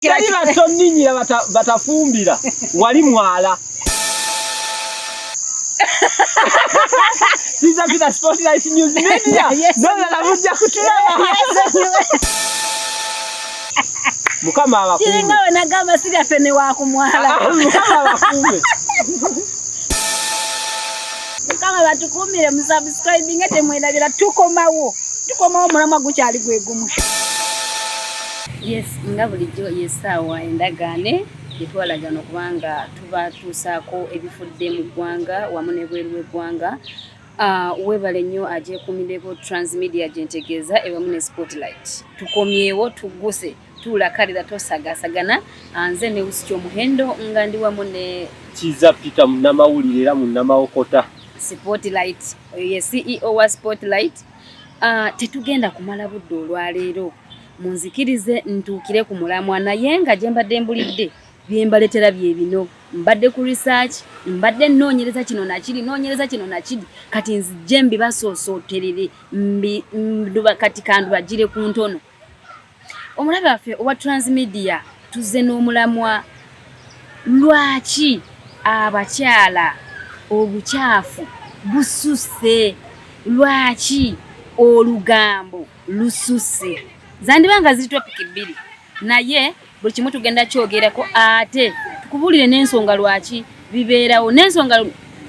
Kali batonninyira batafumbira wali mwala. Siza pita Spotlight News Media. Nona nabuja kutulaba. Mukama abakumbe. Kiringa wenagamba sirya fene wa kumwala. Mukama abakumbe. Mukama batukumire musubscribe ngate mwelabira tukomawo mulamwa gukyali gwegumu. Yes, nga bulijjo yesawa endagane etwalagano kubanga tuba tusaako ebifudde mu ggwanga wamu n'ebweru w'eggwanga. Webale nnyo agyekumireko Transmedia gyentegeeza ewamu ne Spotlight. Tukomyewo tugguse tuulakalira tosagasagana. Nze ne Usityo Muhendo nga ndi wamu ne Kiza Peter munnamawulire era munnamawokota. Spotlight, ye CEO wa Spotlight. Tetugenda kumala budde olwaleero. Munzikirize ntuukire ku mulamwa naye nga gye mbadde mbulidde byembaletera bye bino. Mbadde ku research, mbadde nnoonyereza kino nakiri, kati nzije mbibasoosoterere nduba kati kandubagire ku ntono. Omulabe waffe owa Transmedia tuzze n'omulamwa lwaki abakyala obukyafu bususse, lwaki olugambo lususse. Zandibanga ziri topic bbiri naye buli kimu tugenda kyogerako ate tukubulire n'ensonga lwaki bibeerawo n'ensonga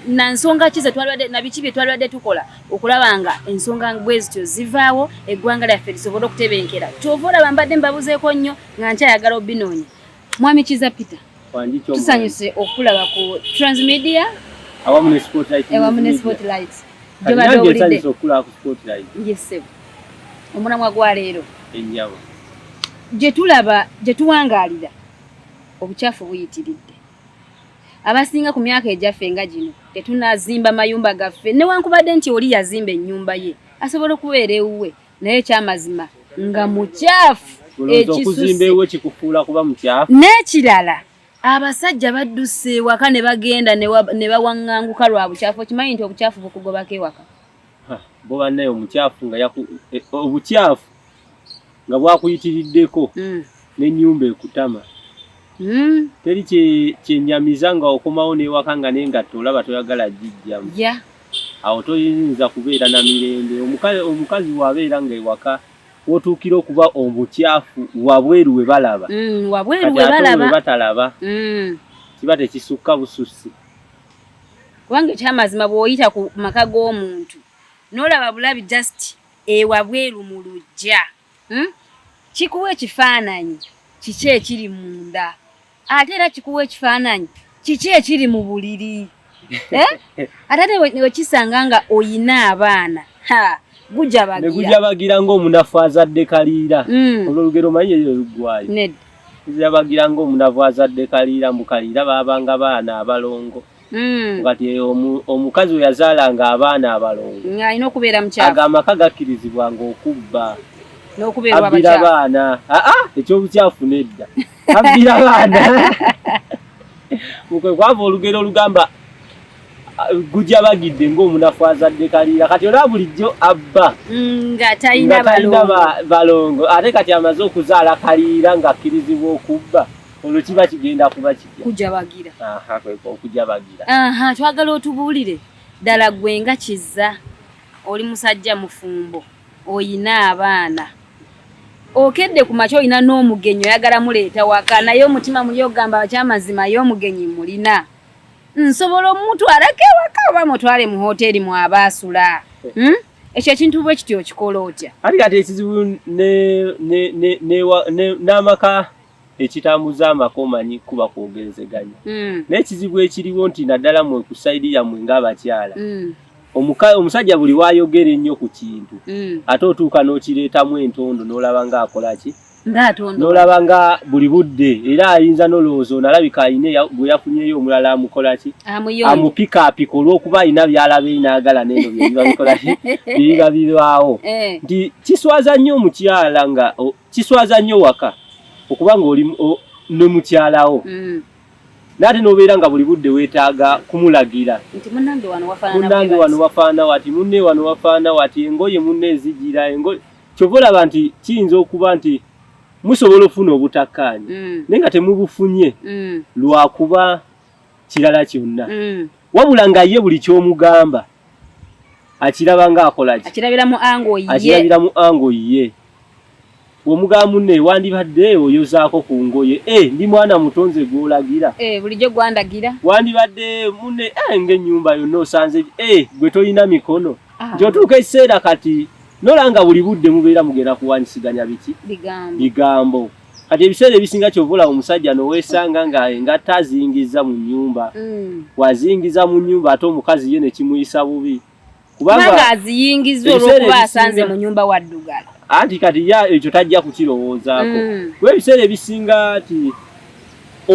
nansonga kize twalwadde nabiki bye twalwadde tukola okulabanga ensonga bwezityo zivaawo eggwanga lyaffe lisobola okutebenkera. Kyova olaba mbadde mbabuzeeko nnyo nga nkyayagala obinoonya. Mwami Kiza Peter, tusanyuse okulaba ku Transmedia awamu ne Spotlight. Gye badde okulaba ku Spotlight. Yes, omulamwa gwa leero enjabo gye tulaba gye tuwangaalira obukyafu buyitiridde. Abasinga ku myaka egyaffe nga gino tetunazimba mayumba gaffe newankubadde nti oli yazimba ennyumba ye asobola okubeera ewuwe naye ekyamazima nga mukyafu ekizimba ewe kikufuula kuba mukyafu. N'ekirala abasajja badduse ewaka ne bagenda ne bawaŋŋanguka lwa bukyafu. Okimanyi nti obukyafu bukugobako ewaka? Bo bannaye omukyafu nga obukyafu nga bwakuyitiriddeko n'ennyumba ekutama. Teri kyenyamiza nga okomawo n'ewaka nga n'engatto olaba toyagala gijjamu. Awo toyinza kubeera na mirembe. Omukazi bw'abeera nga ewaka wotuukira okuba omukyafu wabweru we balaba. Wabweru we balaba. Batalaba. Kiba tekisukka bususi. Kubanga ekyamazima bw'oyita ku maka g'omuntu n'olaba bulabi just ewabweru mu luggya. Kikuwa ekifaananyi kiki ekiri munda, ate era kikuwa ekifaananyi kiki ekiri mu buliri. Ate wekisanga nga oyina abaana gujabagira ng'omunafu azadde kaliira. Olwo olugero manyi eyo luggwayo. Gujabagira ng'omunafu azadde kaliira mukaliira baabanga baana abalongo. Kati omukazi we yazaalanga abaana abalongo ng'alina okubeera mukyafu. Amaka gakkirizibwanga okubba n'okubeerwa abbira baana. Ekyobukyafu nedda abbira baana. Mukwe kwava olugero olugamba gujabagidde ng'omunafu azadde kaliira. Kati olaba bulijjo abba nga talina balongo ate kati amaze okuzaala kaliira ng'akkirizibwa okubba. Olwo kiba kigenda kuba kitya? Kujabagira. Okujabagira. Twagala otubuulire ddala gwe nga Kiza oli musajja mufumbo oyina abaana okedde ku makya oyina n'omugenyi oyagala muleeta waka naye omutima muli ogamba kyamazima y'omugenyi mulina. Nsobola omutwalako ewaka oba mutwale mu hoteeri mwabaasula. Ekyo ekintu bwe kityo okikola otya? Ati kati ekizibu n'amaka ekitambuza amaka omanyi kuba kwogerezeganya. N'ekizibu ekiriwo nti naddala mwe ku sayidi yammwe ng'abakyala. Omusajja buli waayogera ennyo ku kintu ate otuuka n'okireetamu entondo n'olaba ng'akola ki? N'olaba nga buli budde era ayinza n'olowooza onalabika ayina gwe yafunyeyo omulala amukola ki? Amupikaapika olw'okuba alina by'alaba n'agala n'eno byebiba bikola ki? Biba bibaawo. Nti kiswaza nnyo omukyala nga kiswaza nnyo waka okuba ng'oli ne mukyalawo. Nate n'obeera nga buli budde weetaaga kumulagira nti munnange wano wafaana wati munne wano wafaana wati engoye munne ezigira engoye. Kyova olaba nti kiyinza okuba nti musobola ofuna obutakkaanya naye nga temubufunye lwakuba kirala kyonna wabula nga ye buli ky'omugamba akiraba ng'akolaki akirabira mu ango ye omugamba munne wandibadde oyozaako ku ngoye ndi mwana mutonze gw'olagira bulijjo gwandagira wandibadde munne ng'ennyumba yonna osanze gwe tolina mikono gy'otuuka ekiseera kati nolanga buli budde mubeera mugenda kuwanyisiganya biki bigambo kati ebiseera ebisinga kyovula omusajja noweesanga nga tazingiza mu nnyumba wazingiza mu nnyumba ate omukazi ye ne kimuyisa bubi kubanga aziyingiza olw'okuba asanze mu nnyumba waddugala anti kati ekyo tajja kukirowoozaako kuba ebiseera ebisinga nti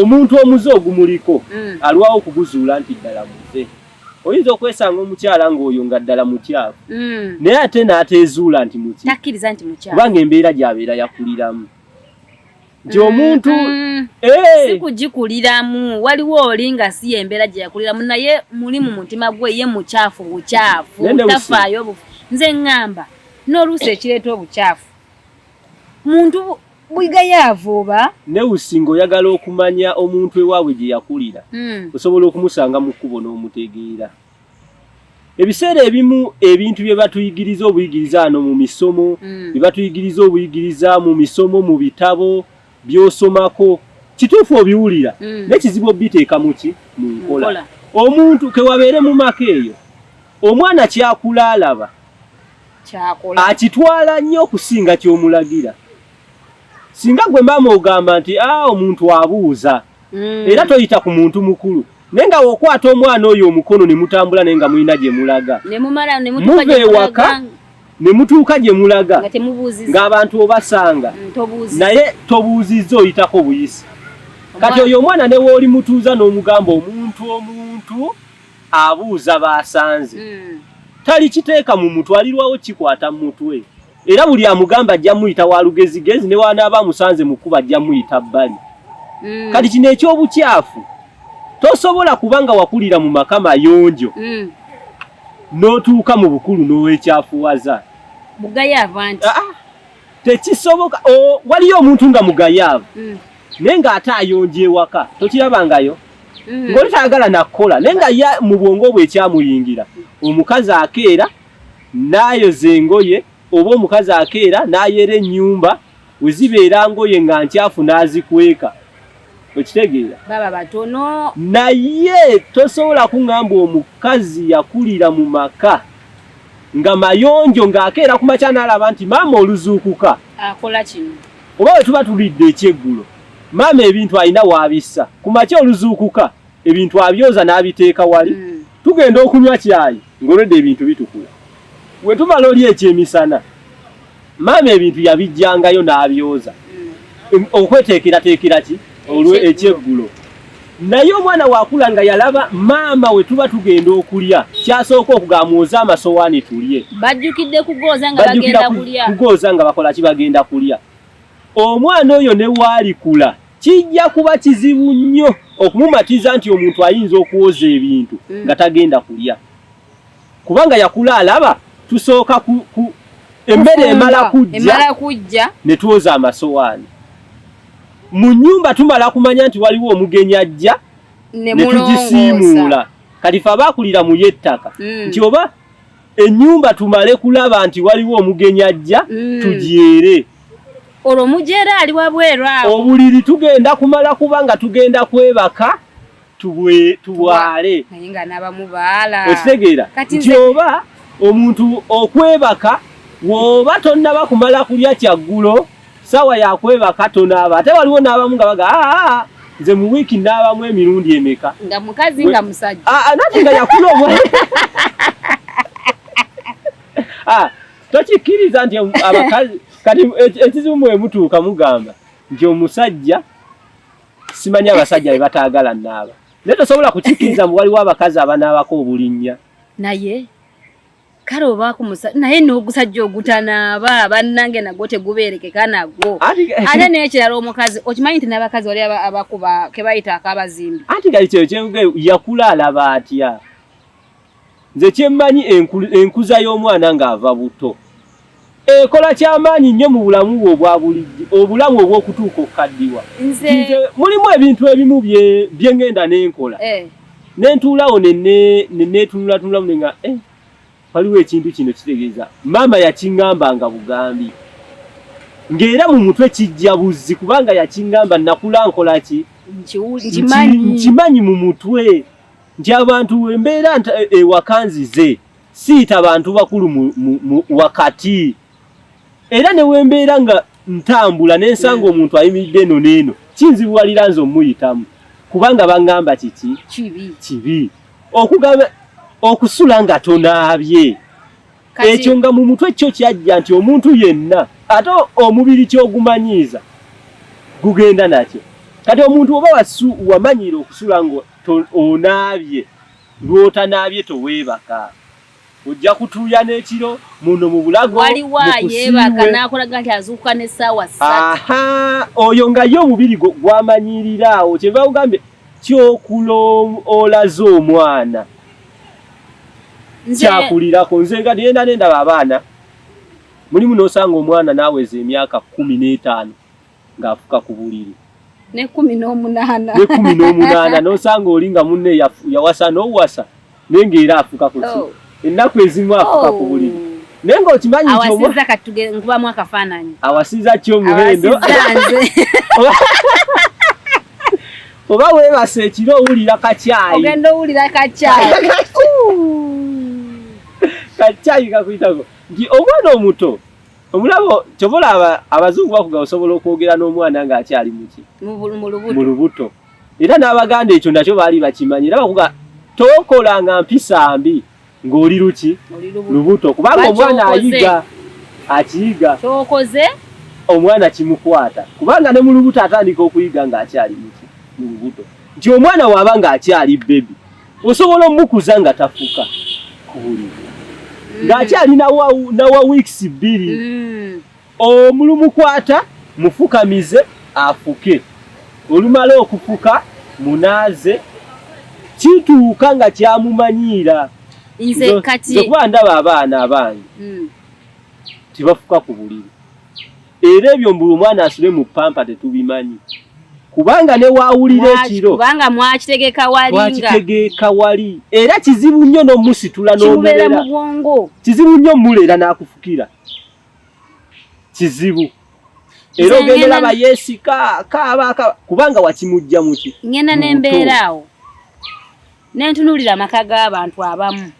omuntu omuze ogumuliko alwawo okuguzuula nti ddala muze oyinza okwesanga omukyala ng'oyo nga ddala mukyafu naye ate n'ateezuula nti muki takkiriza nti mukyafu kubanga embeera gy'abeera yakuliramu nti omuntu si kugikuliramu waliwo oli nga si embeera gye yakuliramu naye muli mu mutima gwe ye mukyafu bukyafu tafaayo nze ŋŋamba n'oluusi ekireeta obukyafu muntu bwigayaavu oba ne usinga oyagala okumanya omuntu ewaabwe gye yakulira osobola okumusanga mu kkubo n'omutegeera ebiseera ebimu ebintu bye batuyigiriza obuyigiriza ano mu misomo bye batuyigiriza obuyigiriza mu misomo mu bitabo by'osomako kituufu obiwulira n'ekizibu obiteeka muki mu nkola omuntu kewabeere mu maka eyo omwana kyakula alaba akitwala nnyo okusinga ky'omulagira singa gwe maama ogamba nti omuntu abuuza era toyita ku muntu mukulu naye nga wokwata omwana oyo omukono ne mutambula naye nga mulina gye mulaga muva ewaka ne mutuuka gye mulaga ng'abantu obasanga naye tobuuzizza oyitako buyisi kati oyo omwana ne wooli mutuuza n'omugamba omuntu abuuza baasanze tali kiteeka mu mutwalirwawo kikwata mu mutwe era buli amugamba ajja muyita wa lugezigezi ne wanaaba amusanze mu kkuba ajja muyita bbali kati kino eky'obukyafu tosobola kubanga wakulira mu maka mayonjo n'otuuka mu bukulu n'owekyafuwaza mugayaavu anti tekisoboka waliyo omuntu nga mugayaavu naye ng'ate ayonja ewaka tokirabangayo ng'oli taagala nakkola naye nga mu bwongo bwe ekyamuyingira omukazi akeera n'ayoza engoye oba omukazi akeera n'ayera ennyumba we zibeera ngoye nga nkyafu n'azikweka okitegeera baba batono naye tosobola kuŋŋamba omukazi yakulira mu maka nga mayonjo ng'akeera ku makya n'alaba nti maama oluzuukuka akola kino oba bwe tuba tulidde ekyeggulo maama ebintu alina w'abissa ku makya oluzuukuka ebintu abyoza n'abiteeka wali tugenda okunywa kyayi ng'olwedde ebintu bitukula we tumala oli ekyemisana maama ebintu yabijjangayo n'abyoza okweteekerateekera ki olwe ekyeggulo naye omwana waakula nga yalaba maama we tuba tugenda okulya kyasooka okugamwoza amasowaani tulye bajjukidde kugooza nga bagenda kulya kugooza nga bakola ki bagenda kulya omwana oyo ne waalikula kijja kuba kizibu nnyo okumumatiza nti omuntu ayinza okuwoza ebintu nga tagenda kulya kubanga yakula alaba tusooka emmere emala kujja ne tuwoza amasowaani mu nnyumba tumala kumanya nti waliwo omugenyi ajja ne tugisiimuula kati fe abaakulira mu y'ettaka nti oba ennyumba tumale kulaba nti waliwo omugenyi ajja tugyere olwo mujeera ali wabweru awo obuliri tugenda kumala kuba nga tugenda kwebaka tubwale naye nga n'abamu baala okitegeera nti oba omuntu okwebaka woba tonnaba kumala kulya kyaggulo sawa yakwebaka tonaaba ate waliwo n'abamu nga baga nze mu wiiki naabamu emirundi emeka nga mukazi nga musajja nati nga yakula obwe tokikkiriza nti abakazi kati ekizibu mwe mutuuka mugamba nti omusajja simanyi abasajja be bataagala naaba naye tosobola kukikkiriza mbu waliwo abakazi abanaabako obulinnya naye kale obaako naye n'ogusajja ogutanaaba bannange nagwo tegubeerekeka nagwo ate n'ekirala omukazi okimanyi nti n'abakazi wali abakuba ke bayita akabazimbi anti gali kyo kyemuge yakula alaba atya nze kyemmanyi enkuza y'omwana ng'ava buto ekola ky'amaanyi nnyo mu bulamu bwo obwa bulijjo, obulamu obw'okutuuka okukaddiwa. Nze mulimu ebintu ebimu bye ngenda n'enkola nentuulawo neneetunulatunula nga waliwo ekintu kino kitegeeza maama yakiŋŋambanga bugambi ng'era mu mutwe kijja buzzi kubanga yakiŋŋamba nakula nkola ki nkimanyi mu mutwe nti abantu embeera ewaka nzize siyita bantu bakulu wakati era ne wembeera nga ntambula n'ensanga omuntu ayimiridde eno n'eno kinzibuwalira nze omuyitamu kubanga baŋŋamba kiki kibi okugamba okusula nga tonaabye ekyo nga mu mutwe kyo kyajja nti omuntu yenna ate omubiri kyogumanyiiza gugenda nakyo kati omuntu oba wamanyiira okusula nga onaabye lw'otanaabye toweebaka ojja kutuuya n'ekiro muno mu bulago waliwo yeebaka n'akolaga nti azuukuka n'essaawa 3 oyo nga ye omubiri gwamanyirira awo kyeva ugambye kyokulolaza omwana kyakulirako nze nga yenda nendaba abaana mulimu n'osanga omwana naaweza emyaka 15 ng'afuka ku buliri ne 18 n'osanga oli nga munne yawasa n'owasa naye ng'era afuka ku ennaku ezimu afuka ku buliri naye ng'okimanyi awasiza nkubamu akafaananyi awasiza ky'omuhendo oba weebasa ekiro owulira kacyayi ogenda owulira kacyayi kacyayi kakuyitako nti omwana omuto omulabo kyobola abazungu bakuga osobola okwogera n'omwana ng'akyali muki mu lubuto era n'abaganda ekyo nakyo baali bakimanyi era bakuga tokolanga mpisa mbi ng'oli luki lubuto kubanga omwana ayiga akiyiga kyokoze omwana kimukwata kubanga ne mu lubuto atandika okuyiga ng'akyali muki mu lubuto nti omwana waaba ng'akyali bebi osobola omukuza nga tafuka ku buliri ng'akyali nawa weeks 2 omulumukwata mufukamize afuke olumala okufuka munaaze kituuka nga kyamumanyiira nze kati kuba ndaba abaana abangi tibafuka ku buliri era ebyo mbulu omwana asule mu pampa tetubimanyi kubanga ne waawulira ekiro kubanga mwakitegeka wali era kizibu nnyo n'omusitula n'omulera mu bwongo kizibu nnyo mulera n'akufukira kizibu era ogenda laba yeesika kaaba kubanga wakimujja muki ngenda n'embeera awo nentunuulira amaka g'abantu abamu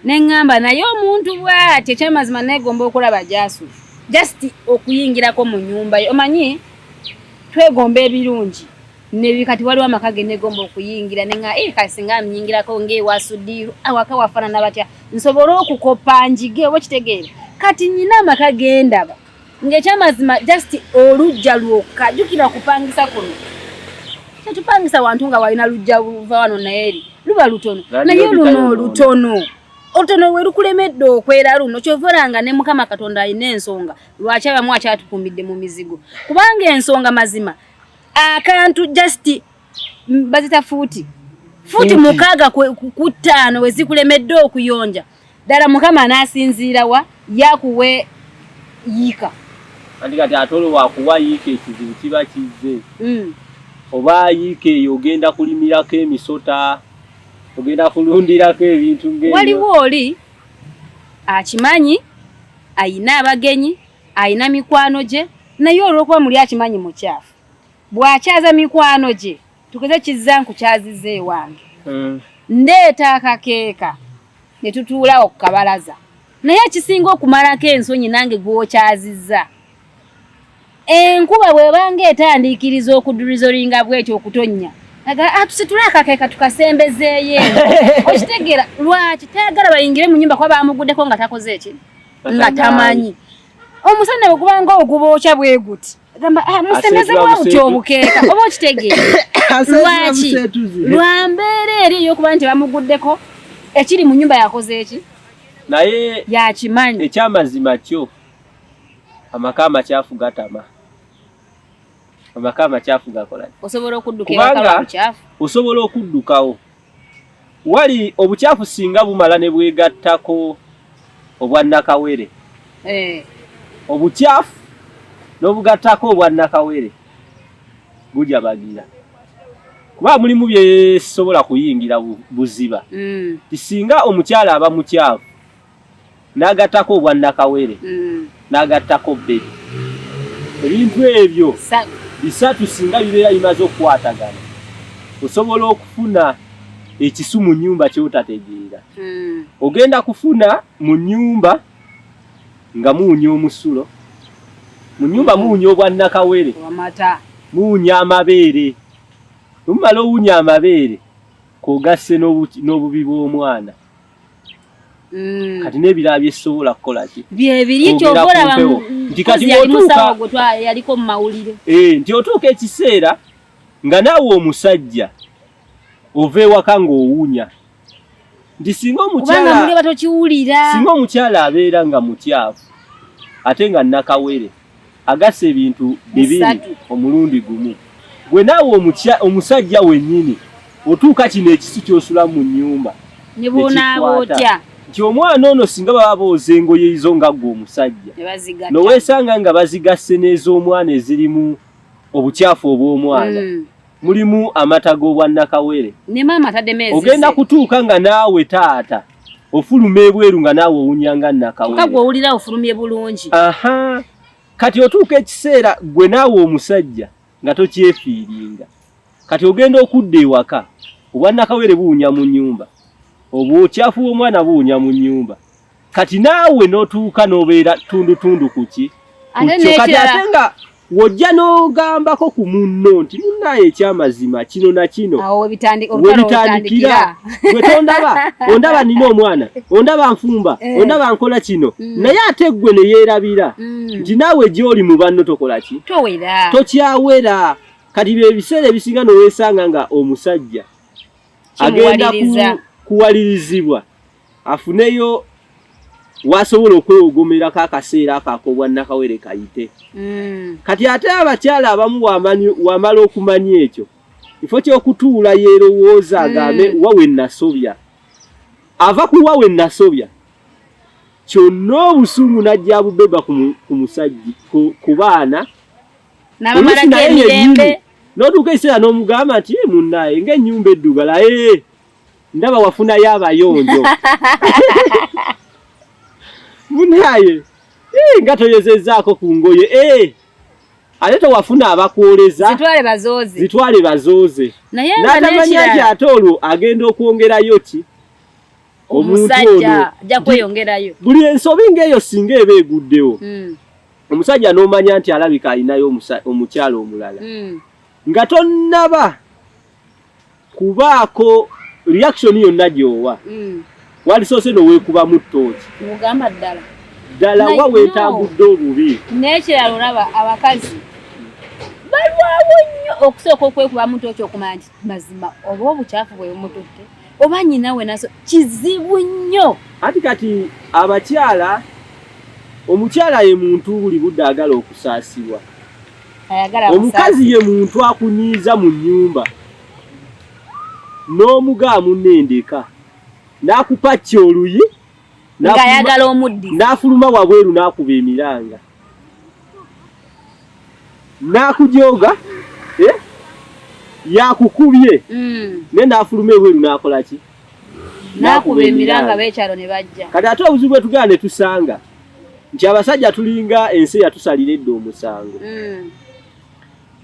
neŋŋamba naye omuntu bw'ati ekyamazima neegomba okulaba gy'asula just okuyingirako mu nnyumba ye omanyi twegomba ebirungi nebikati waliwo amaka ge negomba okuyingira nenga kasinga amyingirako ng'ewasuddiiro awaka wafaanana batya nsobole okukoppa njige oba kitegeera kati nyina amaka gendaba ng'ekyamazima just olujja lwokka jjukira kupangisa kuno kyetupangisa wantu nga walina lujja luva wano naye luba lutono naye luno olutono we lukulemedde okwera luno kyovoranga ne Mukama Katonda alina ensonga lwaki abamu akyatukumbidde mu mizigo kubanga ensonga mazima akantu just bazita futi 6 ku 5 we zikulemedde okuyonja ddala Mukama anaasinziira wa yakuwe yika andi kati atolo wakuwa yika ekizibu kiba kizze oba yika eyo ogenda kulimirako emisota ogenda kulundirako ebintu ng'ebyo waliwo oli akimanyi ayina abagenyi ayina mikwano gye naye olw'okuba muli akimanyi mukyafu bw'akyaza mikwano gye tukeze kizza nkukyaziza ewange ndeeta akakeeka ne tutuulawo ku kabalaza naye ekisinga okumalako ensonyi nange gw'okyazizza enkuba bw'ebanga etandiikiriza okuduliza olinga bw'ekyo okutonnya atusitule akakeeka tukasembezeeyo okitegeera lwaki tayagala bayingire mu nnyumba kuba bamuguddeko nga takoze eki nga tamanyi omusana bwe gubanga ogubookya bwe guti gamba musembezebwa buti obukeeka oba okitegeera lwaki lwa mbeera eri ey'okuba nti bamuguddeko ekiri mu nnyumba yakoze eki naye yakimanyi ekyamazima kyo amaka amakyafu gatama amaka amakyafu gakola osobola okudduka obukyafu osobola okuddukawo wali obukyafu singa bumala ne bwegattako obwa nakawere obukyafu n'obugattako obwannakawere bujja bagira kuba mulimu byesobola kuyingira buziba tisinga omukyala aba mukyafu n'agattako obwannakawere n'agattako bberi ebintu ebyo bisatu singa bibeera bimaze okukwatagana osobola okufuna ekisu mu nnyumba kyotategeera ogenda kufuna mu nnyumba nga muwunya omusulo mu nnyumba muwunya obwannakawere muwunya amabeere omumala owunya amabeere kogasse n'obubi bw'omwana kati n'ebirala byesobola kukola ki byebiri kyobola nti kati yaliko mu mawulire nti otuuka ekiseera nga naawe omusajja ova ewaka ng'owunya nti singa omukyala abeera nga mukyafu ate nga nakawere agassa ebintu bibiri omulundi gumu gwe naawe omusajja wennyini otuuka kino ekisu kyosula mu nnyumba nebunaabotya nti omwana ono singa baba booza engoye izo nga ggwe omusajja noweesanga nga bazigasse n'ez'omwana ezirimu obukyafu obw'omwana mulimu amata g'obwannakawere ogenda kutuuka nga naawe taata ofuluma ebweru nga naawe owunya nga nnakawere owulira ofulumye bulungi kati otuuka ekiseera gwe naawe omusajja nga tokyefiiringa kati ogenda okudda ewaka obwannakawere buwunya mu nnyumba obukyafu bw'omwana buwunya mu nnyumba kati naawe n'otuuka n'obeera tundutundu kuki kati ate nga wojja n'ogambako ku munno nti munnaye ekyamazima kino na kino webitandikira gwe tondaba ondaba nina omwana ondaba nfumba ondaba nkola kino naye ate ggwe ne yeerabira nti naawe gy'oli mu banno tokola ki tokyawera kati bye biseera ebisinga noweesanga nga omusajja agenda kuwalirizibwa afuneyo wasobola okwewogomerako akaseera akak'obwannakawere kayite kati ate abakyala abamu wamala okumanya ekyo kifo ky'okutuula yeerowooza agambe wawe nasobya ava ku wawe nasobya kyonna obusungu najja abubeba ku musajja ku baana n'otuuka ekiseera n'omugamba nti munnaye ng'ennyumba eddugala ndaba wafunayo abayonjo munnaye nga toyezezzaako ku ngoye ate tewafuna abakwoleza zitwale bazooze n'atamanya nti ate olwo agenda okwongerayo ki omusajja ajja kweyongerayo buli ensobi ng'eyo singa eba eguddewo omusajja n'omanya nti alabika alinayo omukyala omulala nga tonnaba kubaako reaction yonna gy'owa walisoose n'oweekubamu ttooki mugamba ddala wa weetambudde obubi n'ekirala olaba abakazi balwawo nnyo okusooka okwekubamu ttooki okumanya nti mazima oba obukyafu bwe bumutudde oba nnyinawe naso kizibu nnyo ati kati abakyala omukyala ye muntu buli budde agala okusaasibwa omukazi ye muntu akunyiiza mu nnyumba n'omugaamu n'endeka n'akupakya oluyi ng'ayagala omuddiza n'afuluma wabweru n'akuba emiranga n'akujooga yakukubye ne n'afuluma ebweru n'akola ki n'akuba emiranga b'ekyalo ne bajja kati ate obuzibu bwe tugenda ne tusanga nti abasajja tulinga ensi eyatusalira edda omusango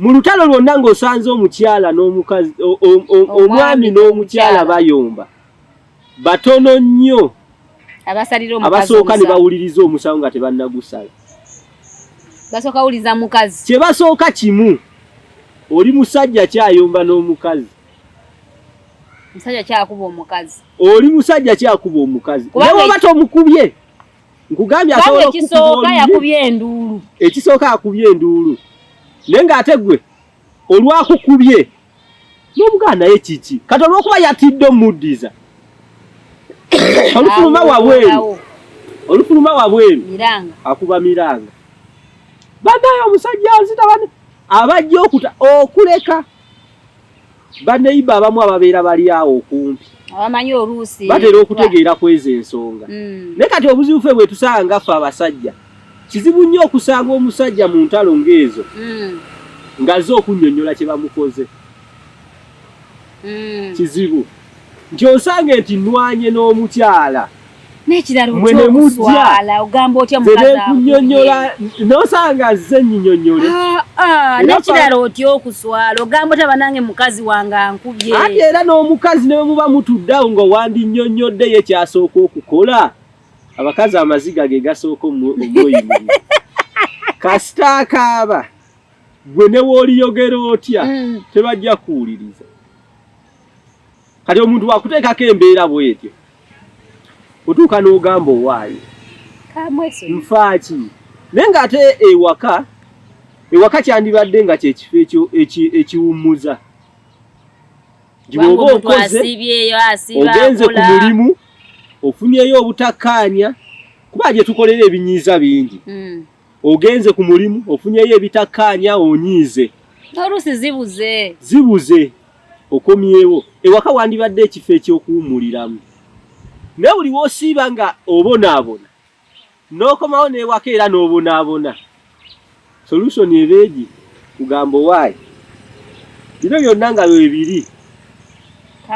mu lutalo lwonna ng'osanze omukyala n'omukazi omwami n'omukyala bayomba batono nnyo abasooka ne bawuliriza omusango nga tebannagusala basooka bawuliriza mukazi kye basooka kimu oli musajja kyayomba n'omukazi musajja kyakuba omukazi oli musajja kyakuba omukazi naye oba tomukubye nkugambye asobola ekisooka yakubye enduulu ekisooka yakubye enduulu naye ng'ate gwe olwakukubye n'omugana naye kiki kati olw'okuba yatidde omuddiza olufuluma wabweru akuba miranga bannaye omusajja azitabane abajja okuleka banneyiba abamu ababeera bali awo okumpi abamanyi oluusi batera okutegeera kweza ensonga naye kati obuzibu ffe bwe tusanga ffe abasajja kizibu nnyo okusanga omusajja mu ntalo ng'ezo ng'azze okunnyonnyola kye bamukoze. Kizibu nti osanga nti nnwanye n'omukyala n'ekirala okuswala ogamba otya mukazi kunnyonnyola n'osanga azze nnyinnyonnyole. N'ekirala otya okuswala ogamba otya banange mukazi wange ankubye. Ate era n'omukazi ne muba mutuddawo nga wandinnyonnyodde ye kyasooka okukola. Abakazi amaziga ge gasooka omwoyimiri. Kasita akaaba gwe ne wooliyogera otya tebajja kuwuliriza. Kati omuntu wakuteekako embeera bw'etyo otuuka n'ogamba owaayo nfaaki. Naye ng'ate ewaka kyandibadde nga kyekifo ekiwummuza. Bw'oba okoze ogenze ku mulimu ofunyeyo obutakkaanya kuba gye tukolera ebinyiiza bingi. Ogenze ku mulimu ofunyeyo ebitakkaanya onyiize. Oluusi zibuze okomyewo. Ewaka wandibadde ekifo eky'okuwummuliramu. Naye buli w'osiiba nga obonaabona n'okomawo n'ewaka era n'obonaabona solution ebeegi kugamba owaayi bino byonna nga bibiri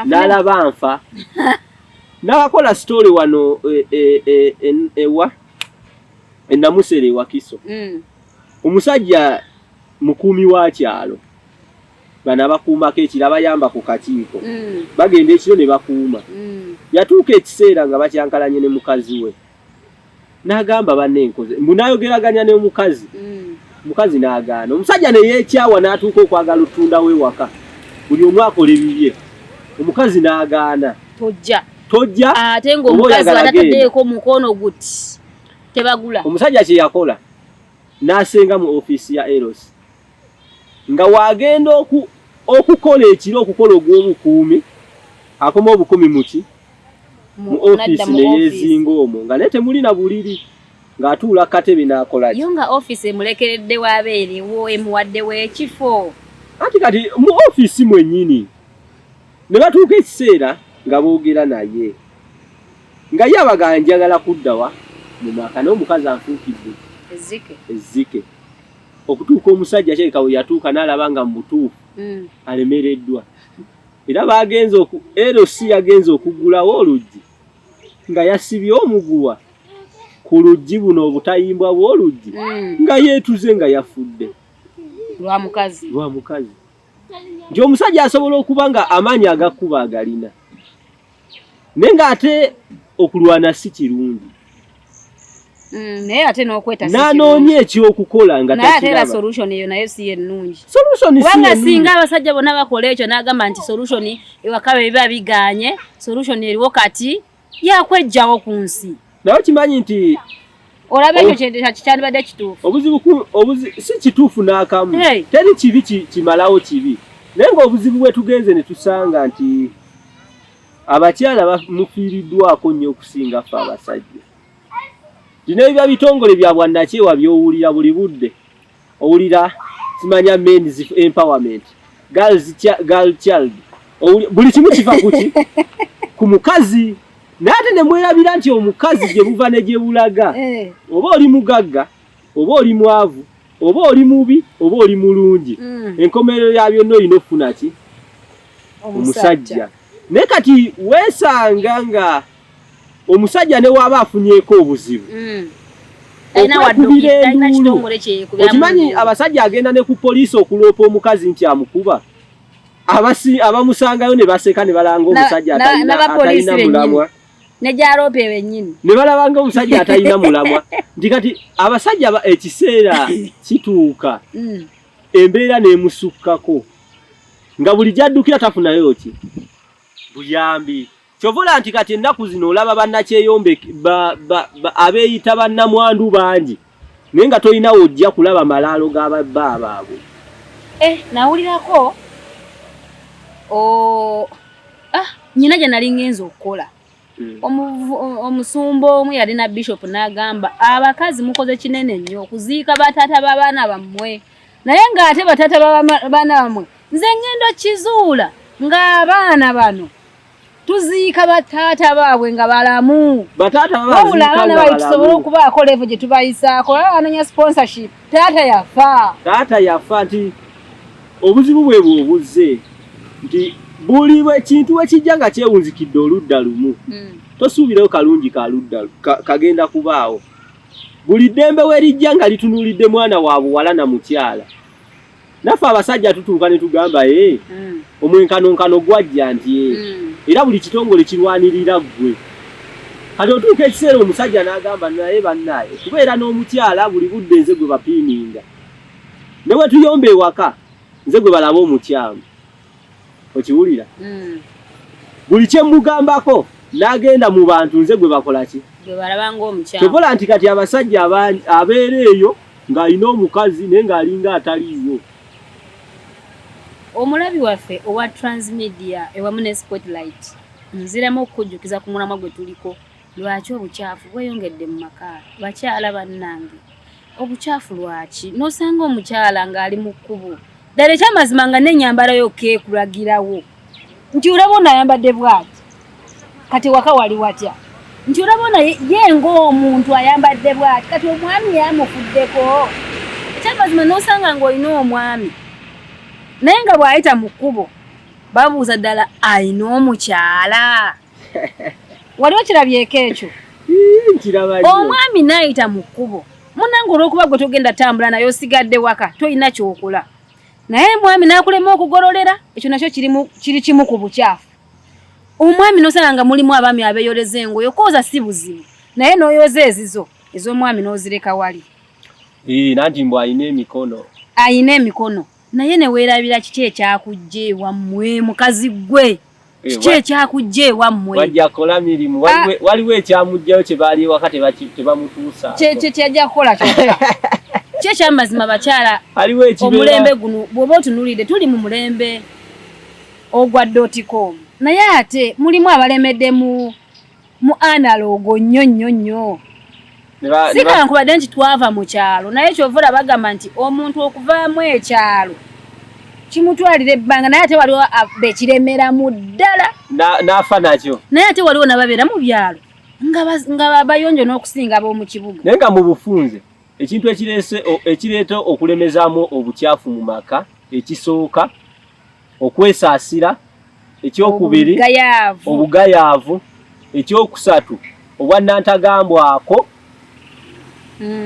n'alaba nfa. N'abakola story wano ewa ennamusere ewa Kiso. Omusajja mukuumi wa kyalo bano abakuumako ekiro abayamba ku kakiiko bagenda ekiro ne bakuuma. Yatuuka ekiseera nga bakyankalanye ne mukazi we n'agamba banne nkoze mbu n'ayogeraganya n'omukazi. Mukazi n'agaana. Omusajja ne yeekyawa n'atuuka okwagala otundawo ewaka buli omu akola ebibye. Omukazi n'agaana. Tojja ate ng'omukazi atataddeeko mukono guti tebagula. Omusajja kye yakola n'asenga mu ofiisi ya Eros nga wagenda okukola ekiro okukola ogw'obukuumi akoma obukumi muki mu ofiisi ne yeezinga omwo nga naye temulina buliri ng'atuula katebe n'akola yo nga ofiisi emulekeredde wabeerewo emuwaddewo ekifo. Ati kati mu ofiisi mwennyini ne batuuka ekiseera nga boogera naye nga ye abaga njagala kuddawa mu maka n'omukazi anfuukidde ezzike okutuuka omusajja kyeka we yatuuka n'alaba nga mu butuufu alemereddwa. Era bagenze Erosi yagenze okuggulawo oluggi nga yasibye omuguwa ku luggi buno obutayimbwa bw'oluggi nga yeetuze nga yafudde lwa mukazi. Nti omusajja asobola okuba nga amaanyi agakkuba agalina naye ng'ate okulwana si kirungi. Naye ate n'okweta n'anoonya ekyokukola nga naye ate era solution eyo nayo si ennungi. Kubanga singa abasajja bonna bakola ekyo n'agamba nti solution ewaka biba biganye solution eriwo kati yakwejjawo ku nsi. Naye kimanyi nti olaba ekyo kyandibadde kituufu. Obuzibu si kituufu n'akamu. Teri kibi kimalawo kibi. Naye ng'obuzibu bwe tugenze ne tusanga nti abakyala bamufiiriddwako nnyo okusinga ffe abasajja. Bino ebyo bitongole bya bwannakyewa by'owulira buli budde. Owulira simanya men's empowerment, girl child. Buli kimu kifa kuki? Ku mukazi. N'ate ne mwerabira nti omukazi gye buva ne gye bulaga. Oba oli mugagga, oba oli mwavu, oba oli mubi, oba oli mulungi. Enkomerero ya byonna olina okufuna ki? Omusajja. Naye kati weesanga nga omusajja ne waba afunyeeko obuzibu. Okimanyi abasajja agenda ne ku poliisi okuloopa omukazi nti amukuba. Abamusangayo ne baseka ne balanga omusajja atalina mulamwa. Nejalope bennyini. Ne balabanga omusajja atalina mulamwa. Nti kati abasajja ekiseera kituuka. Embeera n'emusukkako. Nga buli gy'addukira tafunayo ki? Buyambi. Kyovula nti kati ennaku zino olaba bannakyeyombe abeeyita bannamwandu bangi naye nga tolinawo ojja kulaba malaalo g'ababba abaabwe. Nawulirako nyina gye nali ngenza okukola omusumba omu yalina bishop n'agamba abakazi mukoze kinene nnyo okuziika bataata b'abaana bammwe naye ng'ate bataata b'abaana bammwe nze ngendo kizuula ng'abaana bano tuziika bataata baabwe nga balamu. Bataata baabwe abaana bali tusobola okubaako level gye tubayisaako. Ananya sponsorship. Taata yafa nti obuzibu bwe bw'obuzze nti buli bwe kintu ekijja nga kyewunzikidde oludda lumu. Tosuubirayo kalungi kaludda kagenda kubaawo. Buli ddembe werijja nga litunuulidde mwana wa buwala na mukyala. Naffe abasajja tutuuka ne tugamba omwenkanonkano gwajja nti era buli kitongole kirwanirira ggwe. Kati otuuka ekiseera omusajja n'agamba naye bannaye kubeera n'omukyala buli budde nze gwe bapiininga. Ne bwe tuyomba ewaka nze gwe balaba omukyamu. Okiwulira? Buli kye mugambako n'agenda mu bantu nze gwe bakola ki? Gwe balaba ng'omukyamu. Kyokola nti kati abasajja abeera eyo ng'alina omukazi naye ng'alinga ataliiwo. Omulabi waffe owa Transmedia ewamu ne Spotlight nziramu okukujjukiza ku mulamwa gwe tuliko lwaki obukyafu bweyongedde mu maka. Bakyala bannange obukyafu lwaki n'osanga omukyala ng'ali mu kkubo ddala ekyamazima nga n'ennyambala yokka ekulagirawo nti olaba onayambadde bw'ati kati waka wali watya nti olaba ona ye ng'omuntu ayambadde bw'ati kati omwami yamufuddeko ekyamazima n'osanga ng'olina omwami naye nga bw'ayita mu kkubo babuuza ddala ayina omukyala. Waliwo kirabyeko ekyo? Omwami n'ayita mu kkubo munnange olw'okuba gwe togenda tambula naye osigadde waka tolina kyokola naye mwami n'akulema okugololera ekyo nakyo kiri kimu ku bukyafu. Omwami n'osanga nga mulimu abaami abeeyoleza engoye okwoza si buzibu naye n'oyoza ezizo ez'omwami n'ozireka wali. Nanti mbu ayina emikono naye ne weerabira kiki ekyakujja ewammwe mukazi gwe kiki ekyakujja ewammwe wajja kola mirimu waliwo ekyamujjayo kye baali waka tebamutuusa kyajja kukola kyokka kiki ekyamazima bakyala omulembe guno bw'oba otunuulidde tuli mu mulembe ogwa .com naye ate mulimu abalemedde mu analogo nnyo sikankubadde nti twava mu kyalo naye kyovula bagamba nti omuntu okuvaamu ekyalo kimutwalira ebbanga naye ate waliwo bekiremeramu ddala n'afa nakyo naye ate waliwo nababeera mu byalo nga bayonjo n'okusinga ab'omu kibuga naye nga mu bufunze ekintu ekireeta okulemezaamu obukyafu mu maka ekisooka okwesaasira ekyokubiri obugayaavu ekyokusatu obwannantagambwako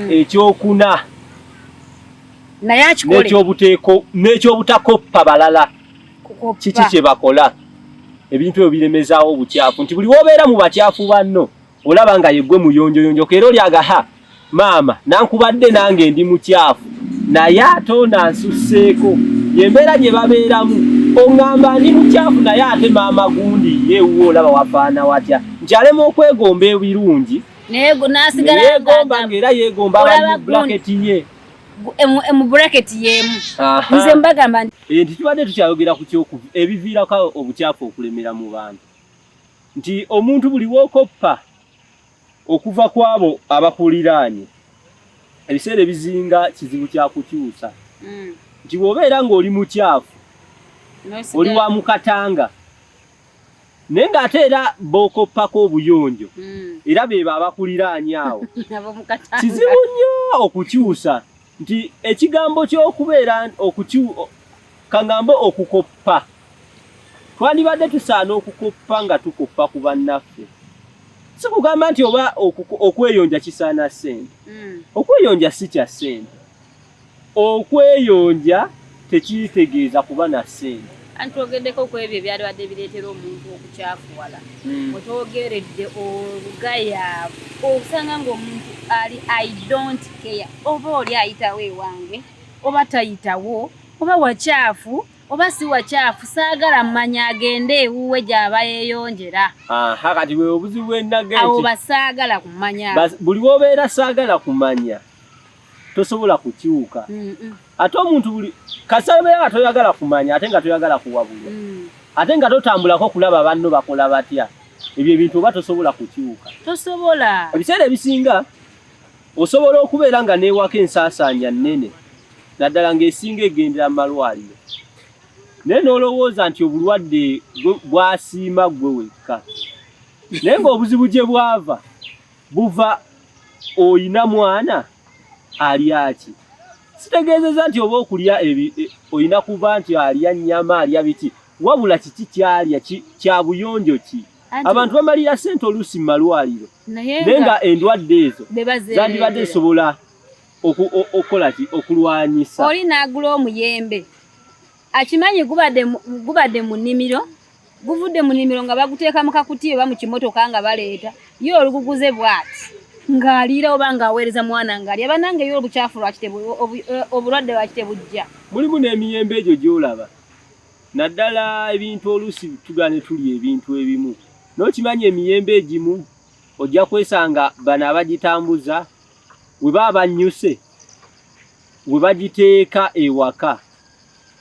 ekyokuna n'ekyobutakoppa balala kiki kye bakola ebintu ebyo biremezaawo obukyafu nti buli wobeera mu bakyafu banno olaba nga yeggwe muyonjoyonjo era olyagaha maama nankubadde nange ndi mukyafu naye ate onansusseeko yembeera gye babeeramu oŋŋamba ndi mukyafu naye ate maama gundi yeewuwo olaba wafaana watya nti alema okwegomba ebirungi yeegomba ng'era yeegomba abali mu bulaketi ye mu bulaketi yeemu nze mbagamba nti tubadde tukyayogera ku kyokuva ebiviirako obukyafu okulemera mu bantu nti omuntu buli wokoppa okuva ku abo abakuliraanye ebiseera ebizinga kizibu kyakukyusa nti bw'obeera ng'oli mukyafu oli wa mukatanga naye ng'ate era b'okoppako obuyonjo era beebo abakuliraanye awo kizibu nnyo okukyusa nti ekigambo ky'okubeera kaŋŋambe okukoppa twandibadde tusaana okukoppa nga tukoppa ku bannaffe si kugamba nti oba okweyonja kisaana ssente okweyonja si kya ssente okweyonja tekitegeeza kuba na ssente antwogeddeko ku ebyo ebyalibadde bireetera omuntu okukyafuwala otwogeredde olugayaavu osanga ng'omuntu ali I don't care oba oli ayitawo ewange oba tayitawo oba wakyafu oba si wakyafu saagala mmanya agende ewuwe gy'aba yeeyonjera kati bwe obuzibu ennaga awo basaagala kumanya buli wobeera saagala kumanya tosobola kukyuka ate omuntu buli kasabeera nga toyagala kumanya ate nga toyagala kuwabulwa ate nga totambulako kulaba banno bakola batya ebyo ebintu oba tosobola kukyuka tosobola ebiseera ebisinga osobola okubeera nga neewaka ensaasaanya nnene naddala ng'esinga egendera mu malwaliro naye n'olowooza nti obulwadde bwasiima gwe wekka naye ng'obuzibu gye bwava buva oyina mwana alya ki sitegeezeza nti oba okulya oyina kuba nti alya nnyama alya biti wabula kiki kyalya kya buyonjo ki abantu bamalira ssente oluusi mu malwaliro naye nga endwadde ezo zandibadde zisobola okukola ki okulwanyisa. Oli n'agula omuyembe akimanyi gubadde mu nnimiro guvudde mu nnimiro nga baguteeka mu kakutiya oba mu kimotoka nga baleeta ye oluguguze bw'ati ng'aliira oba ng'aweereza mwana ng'alya banange ye obukyafu obulwadde lwaki tebujja. Mulimu n'emiyembe egyo gy'olaba naddala ebintu oluusi tugane tulya ebintu ebimu n'okimanyi emiyembe egimu ojja kwesanga bano abagitambuza we baba bannyuse we bagiteeka ewaka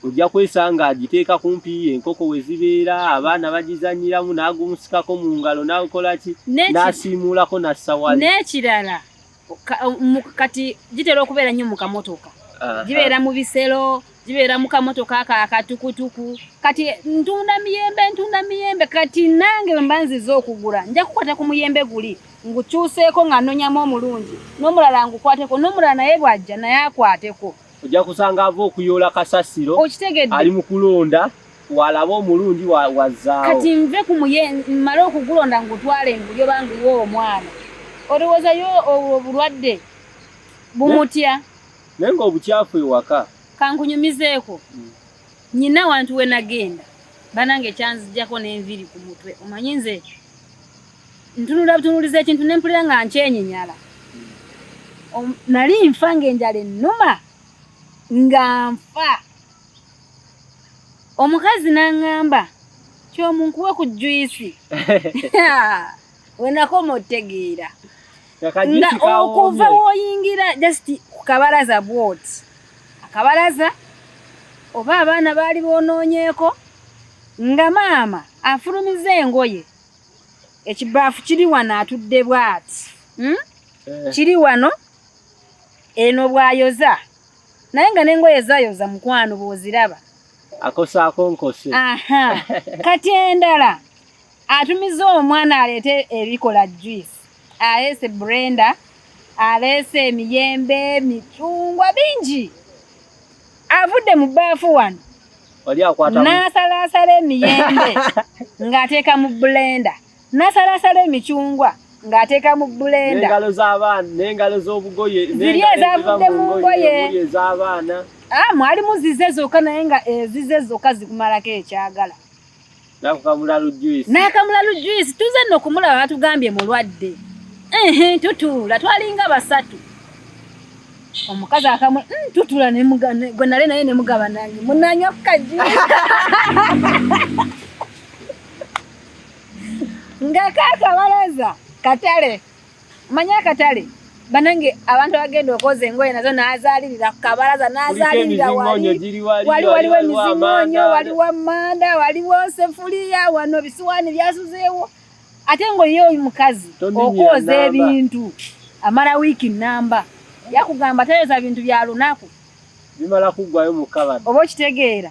ojja kwesanga agiteeka kumpi enkoko we zibeera abaana bagizanyiramu n'agumusikako mu ngalo n'akola ki n'asiimuulako nassawali. N'ekirala kati gitera okubeera nnyo mu kamotoka gibeera mu bisero gibeera mu kamotoka akatukutuku kati ntunda miyembe kati nange mba nziza okugula nja kukwata ku muyembe guli ngukyuseeko nga nnonyamu omulungi n'omulala ngukwateko n'omulala naye bw'ajja naye akwateko ojja kusanga ava okuyoola kasasiro ali mu kulonda walaba omulungi wazzaawo kati nve mmale okugulonda ngutwale ngulyo banguwa omwana olowooza yo obulwadde bumutya naye ng'obukyafu ewaka kankunyumizeeko nyina wantu we nagenda banange kyanzijjako n'enviri ku mutwe omanyi nze butunuliza ekintu ne mpulira nga nkyenyinyala nali nfa ng'enjala ennuma nga nfa omukazi n'aŋŋamba kyomunkuwe ku juyisi wenakoma otegeera nga okuva w'oyingira just ku kabalaza bwoti akabalaza oba abaana baali boonoonyeeko nga maama afulumiza engoye ekibaafu kiri wano atudde bw'ati kiri wano eno bw'ayoza naye nga n'engoye zayoza mukwano bw'oziraba akosaako nkose kati endala atumiza omwana aleete ebikola juice aleese blender aleese emiyembe emicungwa bingi avudde mu bbaafu wano n'asalaasala emiyembe ng'ateeka mu blender n'asalaasala emicungwa ng'ateeka mu blender n'engalo z'abaana n'engalo z'obugoye ziri ezavudde mu ngoye ez'abaana mwalimu zize zokka naye nga ezize zokka zikumalako ekyagala n'akamulalu juice tuze nno okumulaba batugambye mulwadde tutuula twalinga basatu omukazi akamwe tutula gwe nale naye ne mugaba nange munanywa kukaji nga kakabalaza katale manya katale banange abantu abagenda okoza engoye nazo n'azaalirira ku kabalaza n'azaalirira waliwo emiziŋoonyo waliwo amanda waliwo sefuliya wano bisuwaani byasuzeewo ate ng'oyo oyo mukazi okwoza ebintu amala wiiki nnamba yakugamba tayoza bintu bya lunaku bimala kuggwayo mu kabada oba okitegeera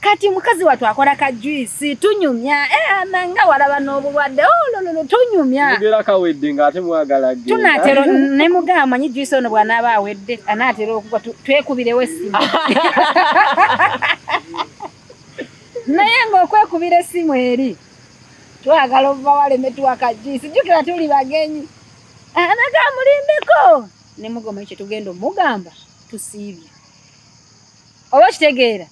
kati mukazi wattu akola ka juice tunyumya nanga walaba n'obulwadde olololo tunyumya mugera kawedde ng'ate mwagala genda tunaatero ne mugamba manyi juice ono bw'anaaba awedde anaatera okuba twekubirewo essimu naye ng'okwekubira essimu eri twagala ova waleme tuwa ka juice jjukira tuli bagenyi anaga mulimbeko ne mugoma ekyo tugenda omugamba tusiibye oba kitegeera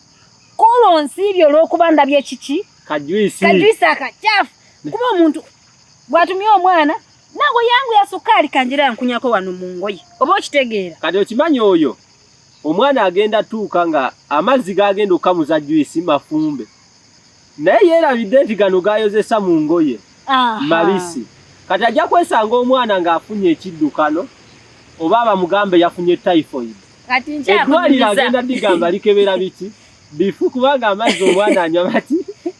kuba onsiibye olw'okuba ndabye ekiki kajuisi akacyafu kuba omuntu bw'atumye omwana nange yangu ya sukaali kanjira yankunyako wano mu ngoye oba okitegeera kati okimanyi oyo omwana agenda tuuka nga amazzi g'agenda okamuza juisi mafumbe naye yeerabidde nti gano gayozesa mu ngoye mabisi kati ajja kwesanga omwana ng'afunye ekiddukano oba bamugambe yafunye typhoid eddwaliro agenda digamba likebera biki bifu kubanga amazzi omwana anywa bati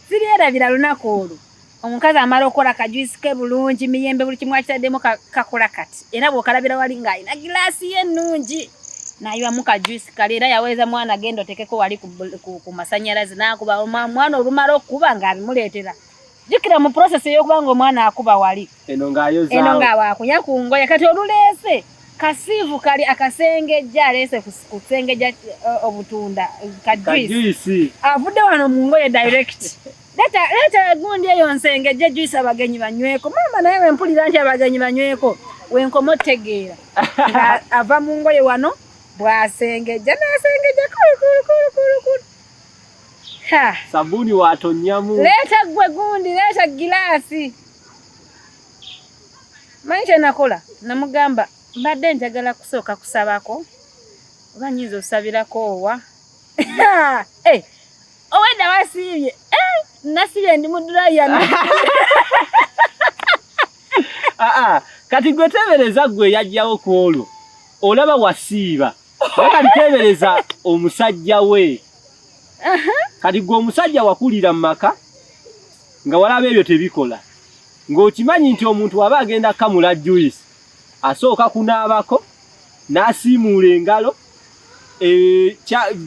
siryerabira lunaku olwo omukazi amala okukola kajuisi ke bulungi miyembe buli kimu akitaddemu kakola kati era bw'okalabira wali ng'alina giraasi ye ennungi nayiwa muka juice kali era yaweza mwana gendo tekeko wali ku masanyalazi nakuba mwana olumala okuba nga abimuleetera jukira mu process y'okubanga omwana akuba wali eno ngaayoza eno ngaawa kunyakungoya kati oluleese kasivu kali akasengejja alese kusengejja obutunda ka juice avudde wano mu ngoye direct leta gundi eyo nsengejja juice abagenyi banyweko mama naye mpulira nti abagenyi banyweko wenkomo tegeera ava mu ngoye wano bwasengejja nasengejja kulu ha sabuni watonyamu leta gwe gundi leta gilasi manje nakola namugamba mbadde njagala kusooka kusabako oba nyinza osabirako owa owedda wasiibye nasibye ndi muduraya kati gwe tebereza gwe yajjawo ku olwo olaba wasiiba kati tebereza omusajja we kati gwe omusajja wakulira mu maka nga walaba ebyo tebikola ng'okimanyi nti omuntu aba agenda kamula juice asooka kunaabako n'asiimuula engalo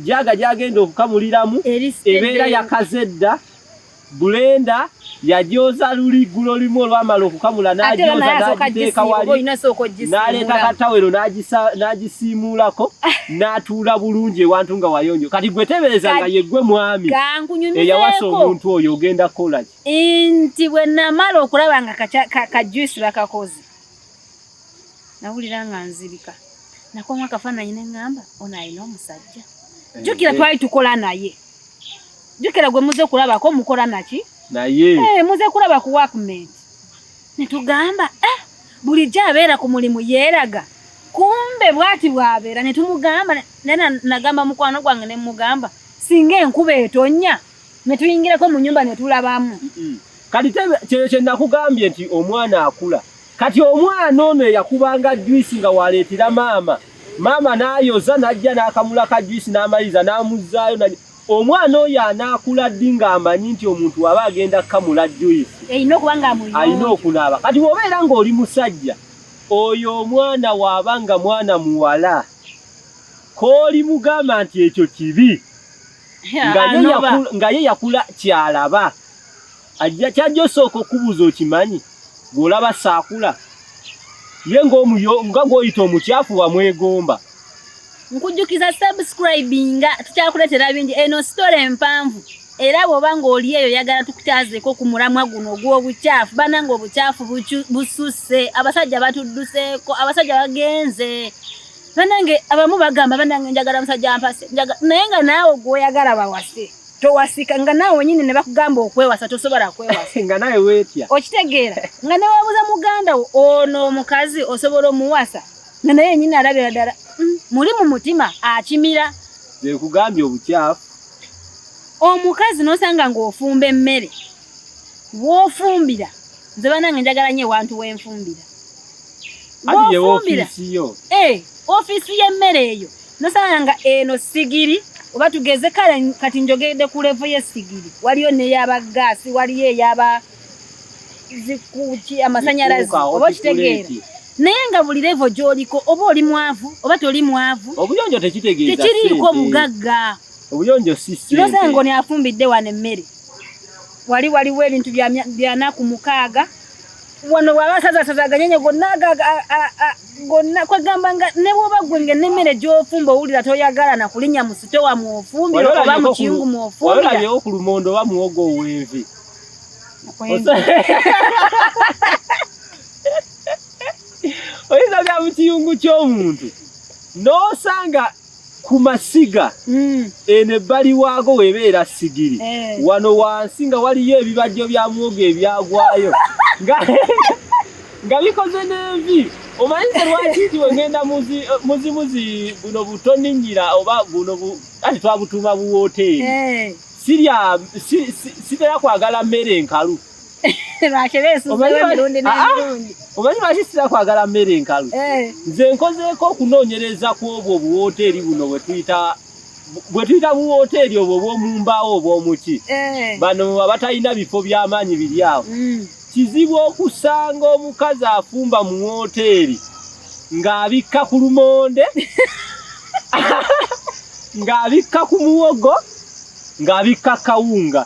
jaga gyagenda okukamuliramu ebeera yakazedda bulenda yajooza luli gulo limu olwamala okukamula n'ajooza n'agiteeka wali n'aleeta katawero n'agisiimuulako n'atuula bulungi ewantu nga wayonjo kati gwe tebereza nga yeggwe mwami eyawasa omuntu oyo ogenda kukola ki nti bwe namala okulaba nga kajuisi bakakoze nawulira nga nzirika nakoma akafaananyi ne ŋŋamba ono alina omusajja jjukira twali tukola naye jjukira gwe muze kulabako mukola naki naye muze kulaba ku workmate ne tugamba bulijjo abeera ku mulimu yeeraga kumbe bwati bwabeera ne tumugamba nagamba mukwano gwange ne mugamba singa enkuba etonnya ne tuyingireko mu nnyumba ne tulabamu kati kye nakugambye nti omwana akula kati omwana ono yakubanga juice nga waleetera maama n'ayoza n'ajja n'akamula ka juice n'amaliza n'amuzzaayo omwana oyo anaakula ddi ng'amanyi nti omuntu aba agenda kukamula juice alina okunaaba kati bw'obeera ng'oli musajja oyo omwana waaba nga mwana muwala k'oli mugamba nti ekyo kibi nga ye yakula kyalaba kyajja osooka okubuuza okimanyi gweolaba saakula ye nga gw'oyita omukyafu wamwegomba nkujjukiza subscribinga tukyakuleetera bingi eno story empanvu era bw'oba ng'oli eyo yagala tukutyazeeko ku mulamwa guno ogw'obukyafu bananga obukyafu bususse abasajja batudduseeko abasajja bagenze banange abamu bagamba banange njagala musajja mpase naye nga naawe gw'oyagala bawase towasika nga naawe nyini ne bakugamba okwewasa tosobola kwewasa nga nawe weetya okitegeera nga ne wabuza muganda wo ono omukazi osobola omuwasa nga naye nyini alabira ddala muli mu mutima akimira ekugambye obukyafu omukazi n'osanga ng'ofumba emmere w'ofumbira nze banange njagala nnyo ewantu w'enfumbira w'ofumbira ofiisi y'emmere eyo n'osanga nga eno sigiri oba tugeze kale kati njogedde ku levo y'essigiri waliyo n'ey'abagaasi waliyo ey'aba zikuki amasanyalazi oba okitegeera naye nga buli levo gy'oliko oba oli mwavu oba toli mwavu obuyonjo tekitegeeza tekiriiko bugagga obuyonjo si ssente kirosanga ono afumbidde wano emmere waliwo ebintu byanaku mukaaga wano wabasazasazaganye gonna kwegamba nga ne bwoba gwe nga n'emmere gy'ofumba owulira toyagala na kulinnya mu sitowa mwofumbira oba mu kiyungu mwofumbira olabyewo ku lumondo oba muwogo ow'envi oyinza bya mu kiyungu ky'omuntu n'osanga ku masiga eno ebbali waago weebeera sigiri wano wansi nga waliyo ebibajjo bya muwogo ebyagwayo nga bikoze n'envi omanyize lwaki nti wegenda muzimuzi buno butoninnyira oba buno kati twabutuuma buwooteeri sitera kwagala mmere enkalu omanyi lwaki sitera kwagala mmere enkalu nze nkozeeko okunoonyereza ku obwo obuwooteeri buno bwe tuyita buwooteeri obwo obw'omumbaawo obw'omuki bano abatalina bifo by'amaanyi biri awo kizibu okusanga omukazi afumba mu wooteeri ng'abikka ku lumonde ng'abikka ku muwogo ng'abikka kawunga.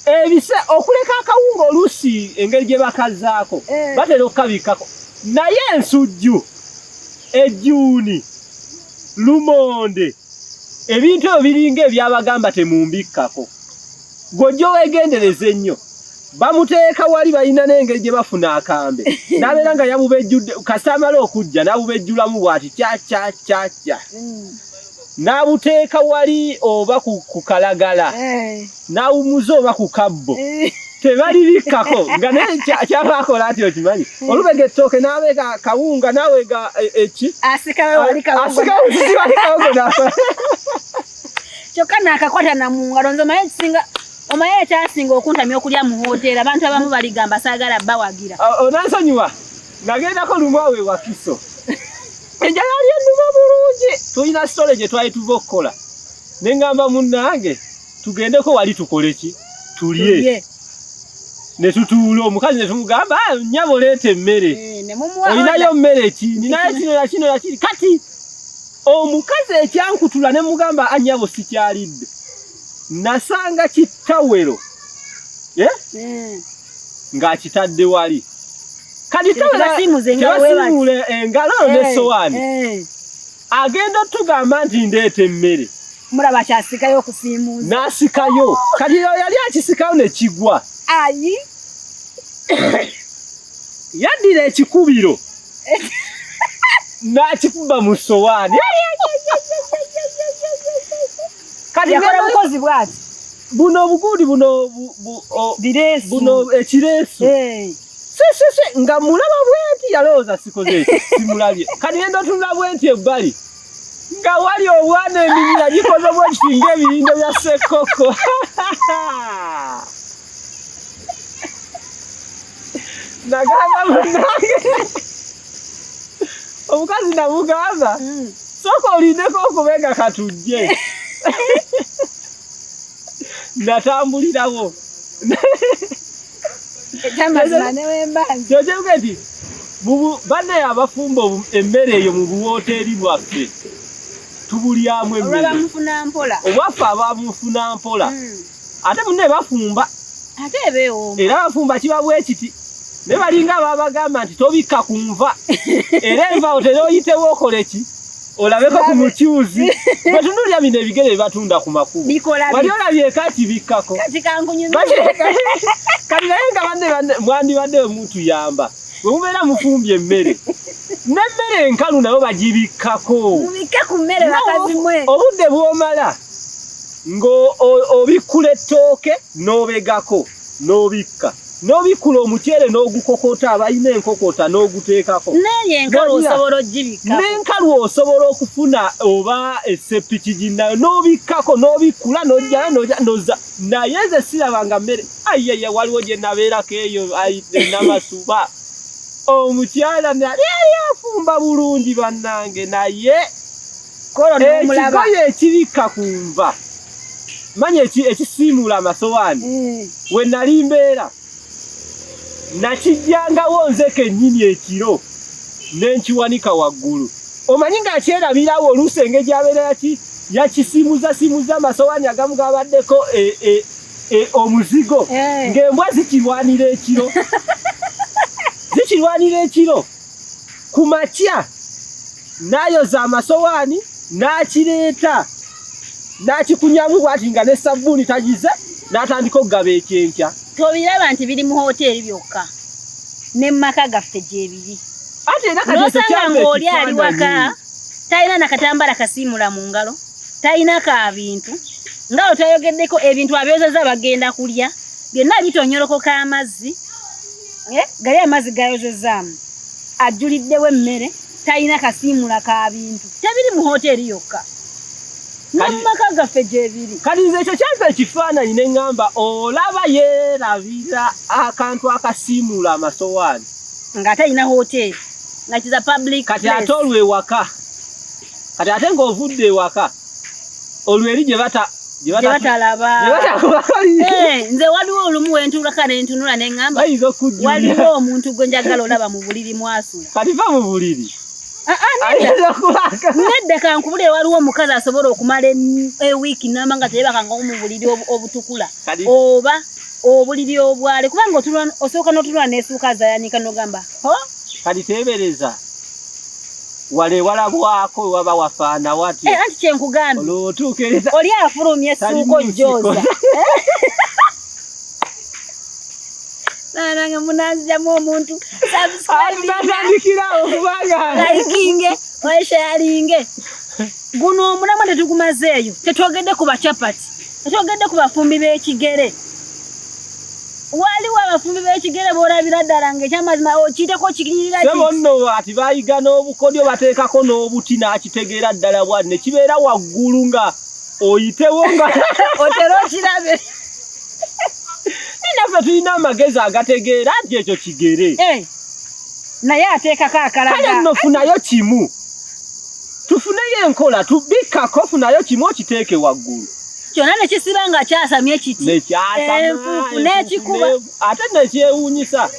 Ebise okuleka akawunga olusi engeri gye bakazaako batera okabikkako. Naye ensujju, ejjuuni, lumonde, ebintu ebyo biringa ebyabagamba temumbikkako. Gojjo weegendereze nnyo. Bamuteeka wali balina n'engeri gye bafuna akambe. N'abeera nga yamubejjudde kasita amala okujja n'abubejjulamu bw'ati kya. N'abuteeka wali oba ku kalagala. N'awumuza oba ku kabbo. Tebalibikkako nga naye kyabaakola ati okimanyi. Olubega ettooke n'abeega kawunga n'aweega eki. Asikawe wali kawunga. Asikawe wali kawunga n'akola. Kyokka n'akakwata na mu ngalo nze omanyi ekisinga omanyi ekyasinga okuntamya okulya mu hoteeri abantu abamu baligamba saagala bawagira. Onansonyiwa nagendako lumu awo ewa Kiso. Enjala yali ennuma bulungi. Tulina sitole gye twali tuva okukola. Ne ngamba munnange tugendeko wali tukole ki? Tulye. Ne tutuula omukazi ne tumugamba nnyabo leeta emmere. Olinayo mmere ki? Ninayo kino nakiri. Kati omukazi ekyankutula ne mugamba annyabo sikyalidde. Nasanga kitawero. Ng'akitadde wali. Kati tebasiimule engalo n'essowaani. Agenda otugamba nti ndeeta emmere. Mulaba kyasikayo okusiimuuza. N'asikayo. Kati yali akisikayo ne kigwa. Ayi. Yaddira ekikubiro. N'akikuba mu ssowaani. Kati yakola bukozi bwati. Buno obuguudi buno ekireesu. Nga mulaba bwenti yalowooza sikoze ekyo simulabye. Kati ngenda otunula bwenti ebbali. Nga wali obwana eminira gikoze bwekiti ng'ebirindo bya ssekkoko. Nagamba munnange. Omukazi namugamba. Sooka olindeko okubenga katujje. Natambulirawo. Ekyamazima ne wembanzi. Kyokyebwe nti banne abafumba emmere eyo mu buwooteeri bwaffe tubulyamu emmere. Olwabamufuna mpola. Obwaffe abamufuna mpola. Ate munne bafumba. Ate ebeewo. Era bafumba kiba bwe kiti. Ne balinga babagamba nti tobikka ku nva. Era enva otera oyitewo okole ki? Olabeko ku mukyuzi. Batunulya bino ebigere bibatunda ku makubo. Wali olabye kati bikkako. Kati kankunyumiza. Kati naye nga mwandibadde mutuyamba. Bwe mubeera mufumbye emmere. N'emmere enkalu nayo bagibikkako. Mubikke ku mmere bakazi mwe. Obudde bw'omala ng'obikkula ettooke n'obegako n'obikka. N'obikkula omuceere n'ogukokota abalina enkokota n'oguteekako. Naye enkalu osobola ogibikkako. N'enkalu osobola okufuna oba esseppiki ginnayo n'obikkako n'obikkula n'ojja naye nze sirabanga mmere. Ayaya waliwo gye nabeerako eyo n'amasuba. Omukyala nali afumba bulungi bannange naye ekigoye ekibikka ku nva. Manya ekisiimuula amasowaani. We nali mbeera. Nakijjangawo nze kennyini ekiro n'enkiwanika waggulu. Omanyi ng'akyerabirawo oluusi engeri gy'abeera yakisimuza amasowaani agamu gabaddeko omuzigo ng'embwa zikirwanira ekiro. Zikirwanira ekiro. Ku makya n'ayoza amasowaani n'akireeta n'akikunyamu bw'ati nga ne sabbuuni tagize n'atandika okugaba ekyenkya. Tobiraba nti biri mu hoteeri byokka ne maka gaffe gye biri. Ate era kati n'osanga ng'oli ali waka talina nakatambala kasiimula mu ngalo talina ka bintu nga otayogeddeko ebintu abyozeza bagenda kulya byonna bitonyolokoka amazzi gali amazzi gayozezaamu ajjuliddewo emmere talina kasiimula ka bintu tebiri mu hoteeri yokka. N'amaka gaffe gye biri. Kati nze ekyo kyampa ekifaananyi ne ŋŋamba olaba yeerabira akantu akasiimuula amasowaani. Nga talina hoteeri nga kiza public place. Kati ate olwo ewaka. Kati ate ng'ovudde ewaka olwo eri gye batalaba. Nze waliwo olumu wentuulaka ne ntunula ne ŋŋamba waliwo omuntu gwe njagala olaba mu buliri mwasula. Kati va mu buliri. Nedda kankubule waliwo omukazi asobola okumala ewiiki n'amanga tebakanga mu buliri obutukula oba obuliri obwale kubanga osooka n'otunula n'esuuka azayanika n'ogamba kati teebereza wale walabwako waba wafaana wati anti kyenkugambye olw'otuukereza oli afulumya essuuka ojjooza nange munanziramu omuntu atandikirawo kubanga laikinge oeshayalinge guno omulamwa tetugumazeeyo tetwogedde ku bacapati tetwogedde ku bafumbi b'ekigere waliwo abafumbi b'ekigere boolabira ddala ng'ekyamazima okiyiteko kinyirira sebo nno ati baayiga n'obukodyo bateekako n'obuti n'akitegeera ddala bwati ne kibeera waggulu nga oyitewo nga otera okirabe naffe tulina amagezi agategeera nti ekyo kigere naye ateekako akalaga kale nno funayo kimu tufuneyo enkola tubikkako funayo kimu okiteeke waggulu kyonna ne kisiba nga kyasamye kiti enfuufu n'ekikuba ate nekyewuunyisa